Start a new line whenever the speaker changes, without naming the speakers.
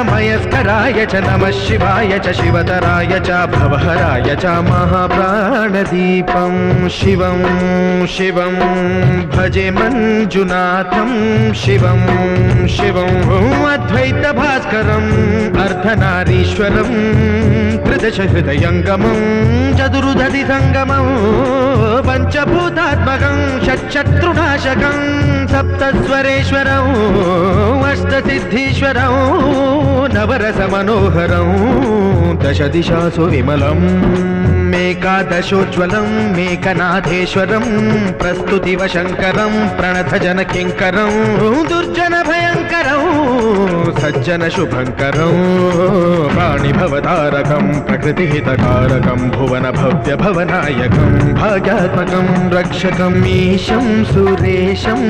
मयस्कराय च नमः शिवाय च शिवतराय च भवहराय च महाप्राणदीपं शिवं शिवं भजे मञ्जुनाथं शिवं शिवं अद्वैतभास्करम् अर्धनारीश्वरं त्रिदशहृदयङ्गमं चतुर्दधिसङ्गमं पञ्चभूतात्मकं षट्शत्रुनाशकं सप्तस्वरेश्वरं अष्टसिद्धीश्वरं नवरसमनोहरं दशदिशासु विमलम् मेकादशोज्ज्वलं मेकनाथेश्वरं प्रस्तुतिवशङ्करं प्रणतजनकिङ्करं दुर्जनभयङ्करं सज्जनशुभङ्करं प्राणिभवतारकं प्रकृतिहितकारकं भुवनभव्यभवनायकं भाग्यात्मकं रक्षकम् ईशं सुरेशं